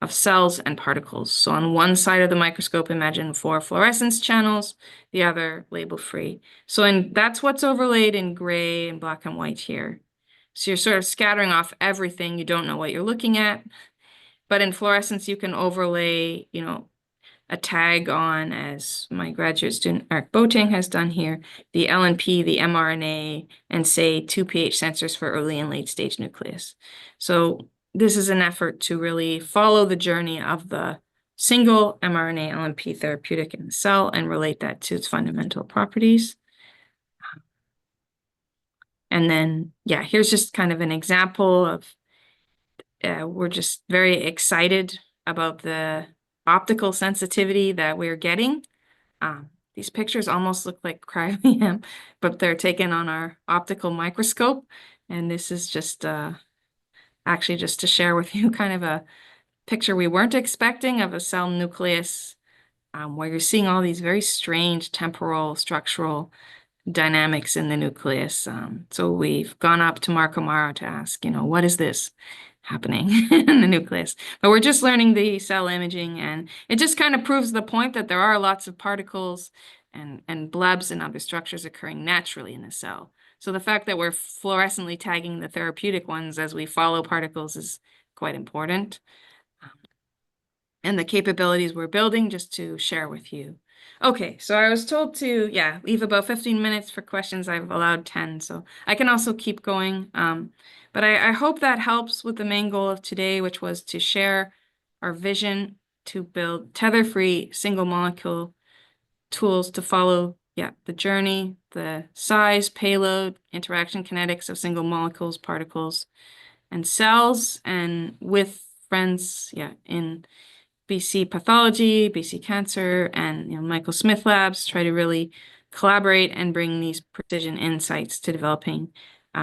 of cells and particles. So on one side of the microscope, imagine 4 fluorescence channels, the other label-free. So that's what's overlaid in gray and black and white here. So you're sort of scattering off everything. You don't know what you're looking at. But in fluorescence, you can overlay, a tag on, as my graduate student Eric Boateng has done here, the LNP, the mRNA, and say 2 pH sensors for early and late stage nucleus. So this is an effort to really follow the journey of the single mRNA LNP therapeutic in the cell and relate that to its fundamental properties. And then, here's just kind of an example of, we're just very excited about the optical sensitivity that we're getting. These pictures almost look like cryo-EM, but they're taken on our optical microscope. And this is just actually just to share with you kind of a picture we weren't expecting of a cell nucleus, where you're seeing all these very strange temporal structural dynamics in the nucleus. So we've gone up to Mark O'Mara to ask, what is this happening in the nucleus? But we're just learning the cell imaging, and it just kind of proves the point that there are lots of particles and blebs and other structures occurring naturally in the cell. So the fact that we're fluorescently tagging the therapeutic ones as we follow particles is quite important. And the capabilities we're building, just to share with you. Okay, so I was told to, leave about 15 minutes for questions. I've allowed 10, so I can also keep going. But I hope that helps with the main goal of today, which was to share our vision to build tether-free single molecule tools to follow, the journey, the size, payload, interaction kinetics of single molecules, particles, and cells, and with friends, in BC Pathology, BC Cancer, and Michael Smith Labs, try to really collaborate and bring these precision insights to developing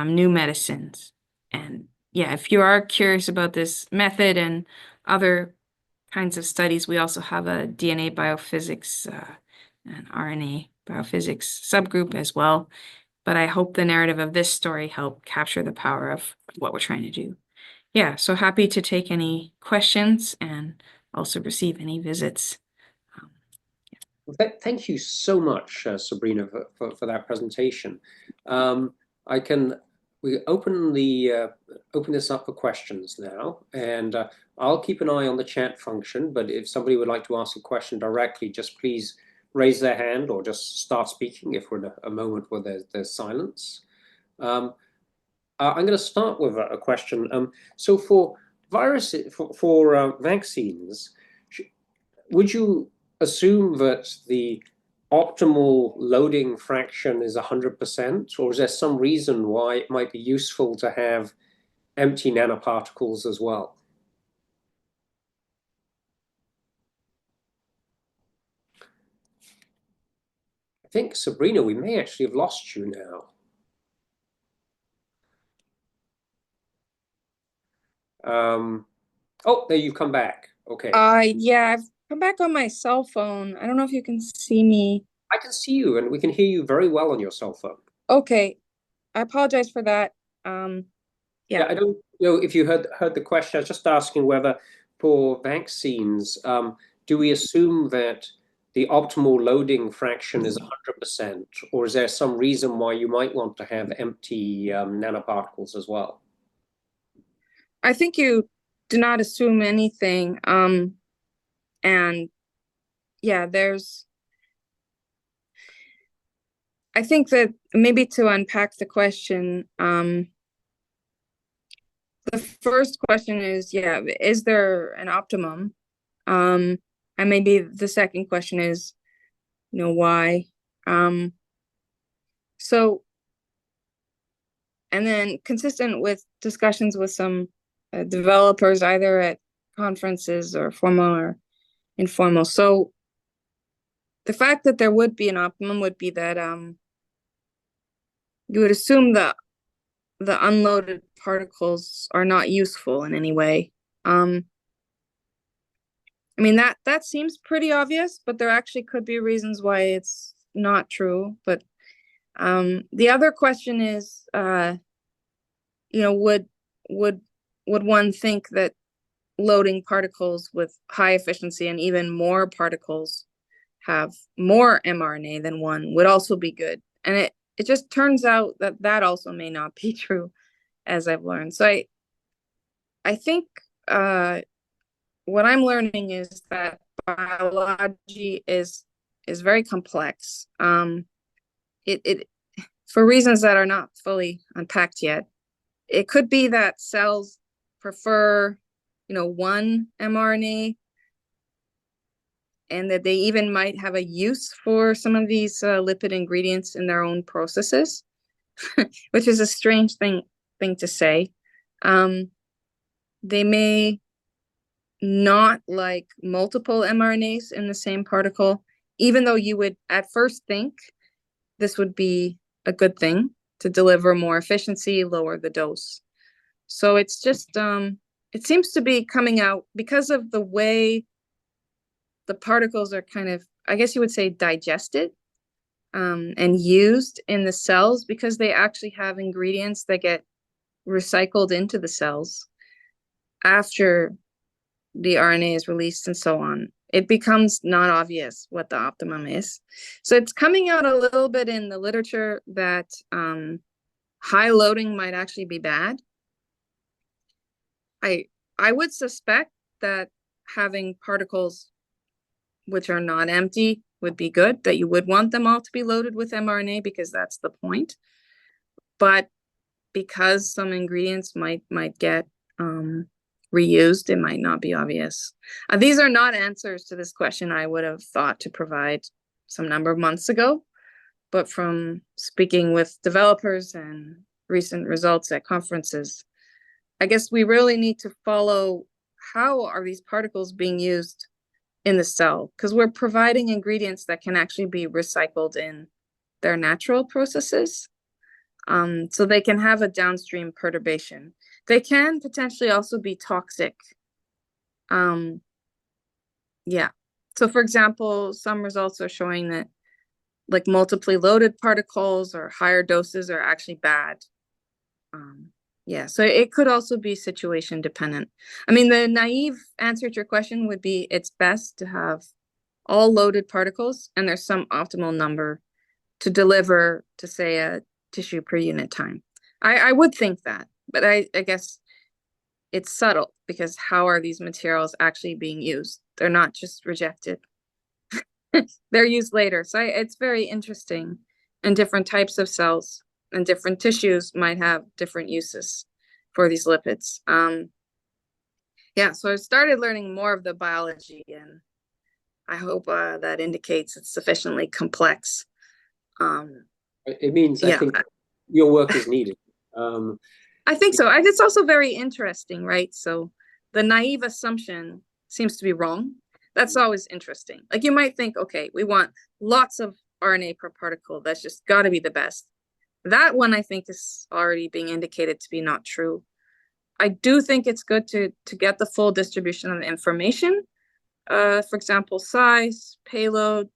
new medicines. And if you are curious about this method and other kinds of studies, we also have a DNA biophysics and RNA biophysics subgroup as well. But I hope the narrative of this story helped capture the power of what we're trying to do. So happy to take any questions and also receive any visits. Thank you so much, Sabrina, for that presentation. We open this up for questions now, and I'll keep an eye on the chat function. But if somebody would like to ask a question directly, just please raise their hand or just start speaking if we're in a moment where there's silence. I'm going to start with a question. So for vaccines, would you assume that the optimal loading fraction is 100%, or is there some reason why it might be useful to have empty nanoparticles as well? I think, Sabrina, we may actually have lost you now. Oh, there you've come back. Okay. I've come back on my cell phone. I don't know if you can see me. I can see you, and we can hear you very well on your cell phone. Okay, I apologize for that. Yeah, I don't know if you heard the question. I was just asking whether for vaccines, do we assume that the optimal loading fraction is 100%, or is there some reason why you might want to have empty nanoparticles as well? I think you do not assume anything. And yeah, I think that maybe to unpack the question, the first question is, yeah, is there an optimum? And maybe the second question is, why? So, and then consistent with discussions with some developers, either at conferences or formal or informal. So the fact that there would be an optimum would be that you would assume that the unloaded particles are not useful in any way. I mean, that seems pretty obvious, but there actually could be reasons why it's not true. But the other question is, would one think that loading particles with high efficiency and even more particles have more mRNA than one would also be good? And it just turns out that also may not be true, as I've learned. So I think what I'm learning is that biology is very complex. It for reasons that are not fully unpacked yet. It could be that cells prefer, one mRNA, and that they even might have a use for some of these lipid ingredients in their own processes, which is a strange thing to say. They may not like multiple mRNAs in the same particle, even though you would at first think this would be a good thing to deliver more efficiency, lower the dose. So it's just, it seems to be coming out because of the way the particles are kind of, I guess you would say, digested and used in the cells, because they actually have ingredients that get recycled into the cells after the RNA is released and so on. It becomes not obvious what the optimum is. So it's coming out a little bit in the literature that high loading might actually be bad. I would suspect that having particles which are not empty would be good, that you would want them all to be loaded with mRNA because that's the point. But because some ingredients might get reused, it might not be obvious. These are not answers to this question I would have thought to provide some number of months ago, but from speaking with developers and recent results at conferences, I guess we really need to follow how are these particles being used in the cell, because we're providing ingredients that can actually be recycled in their natural processes. So they can have a downstream perturbation. They can potentially also be toxic. Yeah. So for example, some results are showing that like multiply loaded particles or higher doses are actually bad. Yeah, so it could also be situation dependent. I mean, the naive answer to your question would be it's best to have all loaded particles and there's some optimal number to deliver to, say, a tissue per unit time. I would think that, but I guess it's subtle, because how are these materials actually being used? They're not just rejected. They're used later. So it's very interesting. And different types of cells and different tissues might have different uses for these lipids. Yeah, so I started learning more of the biology, and I hope that indicates it's sufficiently complex. It means I think your work is needed. I think so. It's also very interesting, right? So the naive assumption seems to be wrong. That's always interesting. Like you might think, okay, we want lots of RNA per particle. That's just got to be the best. That one, I think, is already being indicated to be not true. I do think it's good to get the full distribution of the information. For example, size, payload,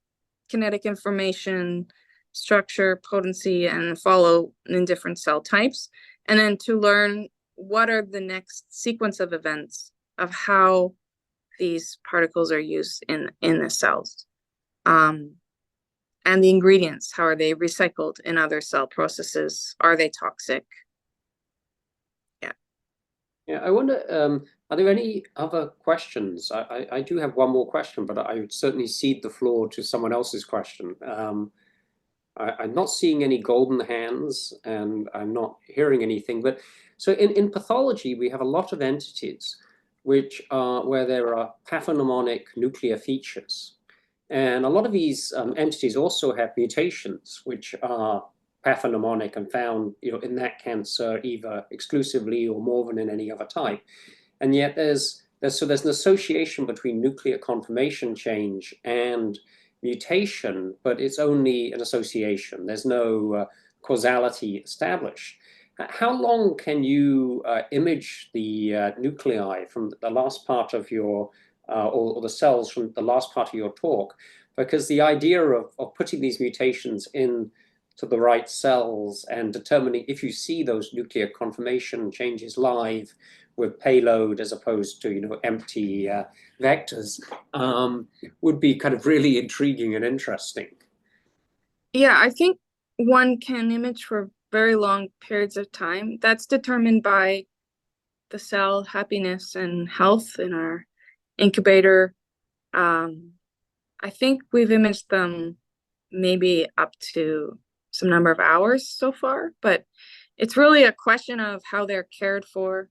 kinetic information, structure, potency, and follow in different cell types. And then to learn what are the next sequence of events of how these particles are used in the cells. And the ingredients, how are they recycled in other cell processes? Are they toxic? Yeah. Yeah, I wonder, are there any other questions? I do have one more question, but I would certainly cede the floor to someone else's question. I'm not seeing any golden hands, and I'm not hearing anything. But so in pathology, we have a lot of entities which are where there are pathognomonic nuclear features. And a lot of these entities also have mutations, which are pathognomonic and found, in that cancer either exclusively or more than in any other type. And yet there's an association between nuclear conformation change and mutation, but it's only an association. There's no causality established. How long can you image the nuclei from the last part of your, or the cells from the last part of your talk? Because the idea of putting these mutations in to the right cells and determining if you see those nuclear conformation changes live with payload as opposed to empty vectors would be kind of really intriguing and interesting. Yeah, I think one can image for very long periods of time. That's determined by the cell happiness and health in our incubator. I think we've imaged them maybe up to some number of hours so far, but it's really a question of how they're cared for.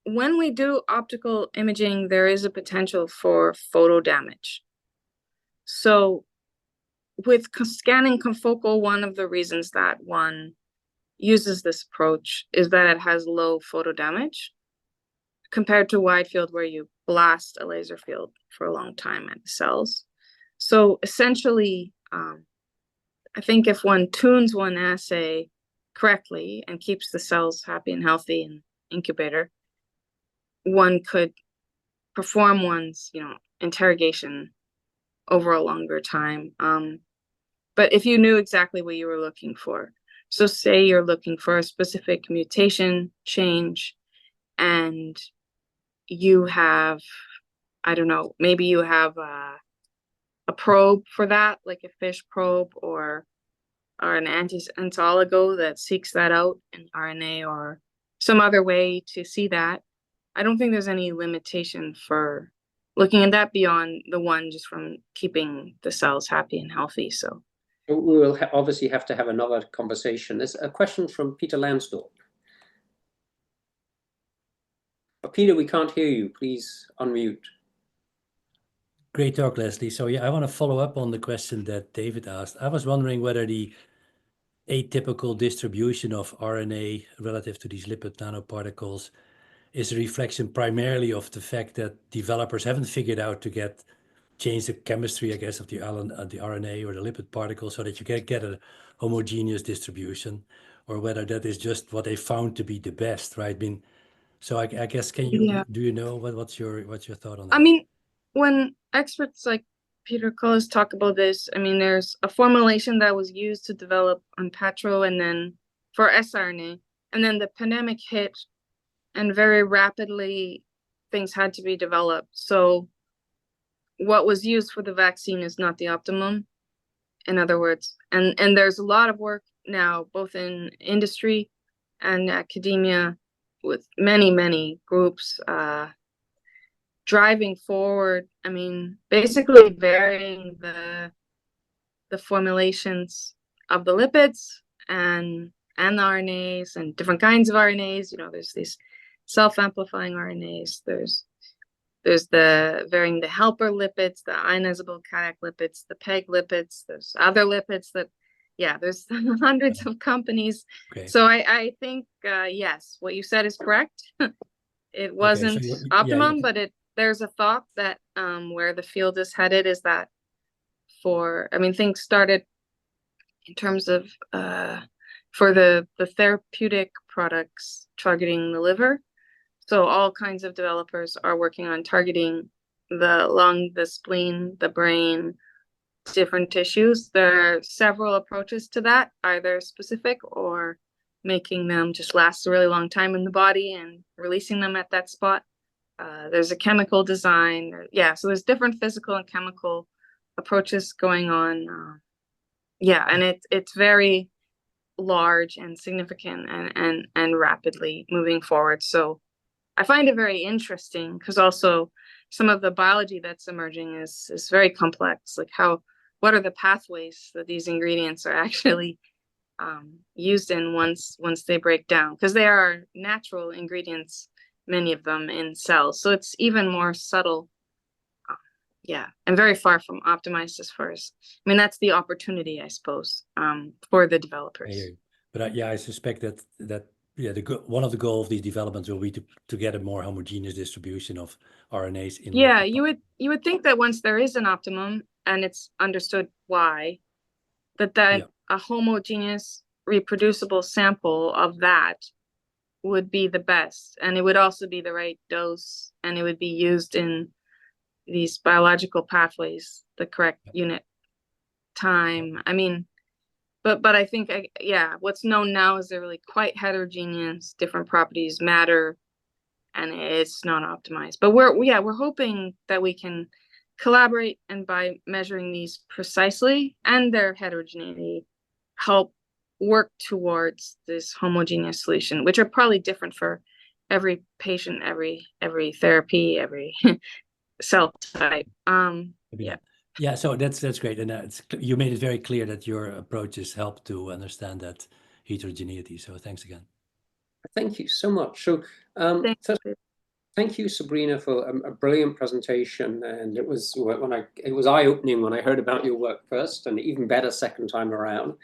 When we do optical imaging, there is a potential for photo damage. So with scanning confocal, one of the reasons that one uses this approach is that it has low photo damage compared to wide field, where you blast a laser field for a long time at the cells. So essentially, I think if one tunes one assay correctly and keeps the cells happy and healthy in incubator, one could perform one's, interrogation over a longer time. But if you knew exactly what you were looking for, so say you're looking for a specific mutation change and you have, I don't know, maybe you have a probe for that, like a fish probe or an anti-oligo that seeks that out in RNA or some other way to see that. I don't think there's any limitation for looking at that beyond the one just from keeping the cells happy and healthy. So we will obviously have to have another conversation. There's a question from Peter Lansdorp. Peter, we can't hear you. Please unmute. Great talk, Leslie. So yeah, I want to follow up on the question that David asked. I was wondering whether the atypical distribution of RNA relative to these lipid nanoparticles is a reflection primarily of the fact that developers haven't figured out to change the chemistry, I guess, of the RNA or the lipid particle so that you can get a homogeneous distribution, or whether that is just what they found to be the best, right? I mean, so I guess do you know what's your thought on that? I mean, when experts like Peter Cullis talk about this, I mean, there's a formulation that was used to develop Onpattro and then for siRNA, and then the pandemic hit and very rapidly things had to be developed. So what was used for the vaccine is not the optimum, in other words. And there's a lot of work now, both in industry and academia, with many groups driving forward. I mean, basically varying the formulations of the lipids and the RNAs and different kinds of RNAs. There's these self-amplifying RNAs. There's the varying the helper lipids, the ionizable cation lipids, the PEG lipids. There's other lipids that, there's hundreds of companies. Okay. So I think, yes, what you said is correct. It wasn't optimum, but there's a thought that where the field is headed is that things started in terms of for the therapeutic products targeting the liver. So all kinds of developers are working on targeting the lung, the spleen, the brain, different tissues. There are several approaches to that, either specific or making them just last a really long time in the body and releasing them at that spot. There's a chemical design. So there's different physical and chemical approaches going on. And it's very large and significant and rapidly moving forward. So I find it very interesting because also some of the biology that's emerging is very complex. Like what are the pathways that these ingredients are actually used in once they break down? Because they are natural ingredients, many of them in cells. So it's even more subtle. Yeah, and very far from optimized as far as, I mean, that's the opportunity, I suppose, for the developers. But I suspect that one of the goals of these developments will be to get a more homogeneous distribution of RNAs in. Yeah, you would think that once there is an optimum and it's understood why, that a homogeneous reproducible sample of that would be the best, and it would also be the right dose, and it would be used in these biological pathways, the correct unit time. I mean, but I think, what's known now is they're really quite heterogeneous, different properties matter, and it's not optimized. But we're hoping that we can collaborate, and by measuring these precisely and their heterogeneity, help work towards this homogeneous solution, which are probably different for every patient, every therapy, every cell type. Yeah, so that's great, and you made it very clear that your approaches help to understand that heterogeneity. So thanks again. Thank you so much. So thank you, Sabrina, for a brilliant presentation. And it was eye-opening when I heard about your work first, and even better second time around.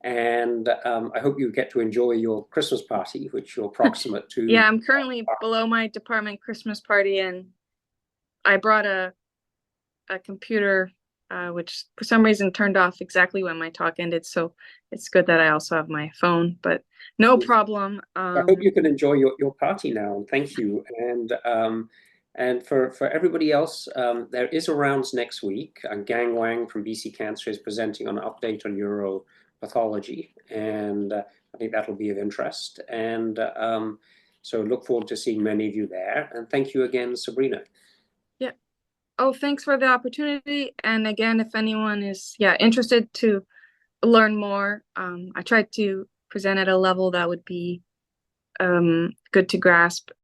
And I hope you get to enjoy your Christmas party, which you're proximate to. Yeah, I'm currently below my department Christmas party, and I brought a computer, which for some reason turned off exactly when my talk ended. So it's good that I also have my phone, but no problem. I hope you can enjoy your party now. Thank you. And for everybody else, there is a rounds next week. Gang Wang from BC Cancer is presenting on an update on neuropathology, and I think that'll be of interest. And so look forward to seeing many of you there. And thank you again, Sabrina. Yeah. Oh, thanks for the opportunity. And again, if anyone is interested to learn more, I tried to present at a level that would be good to grasp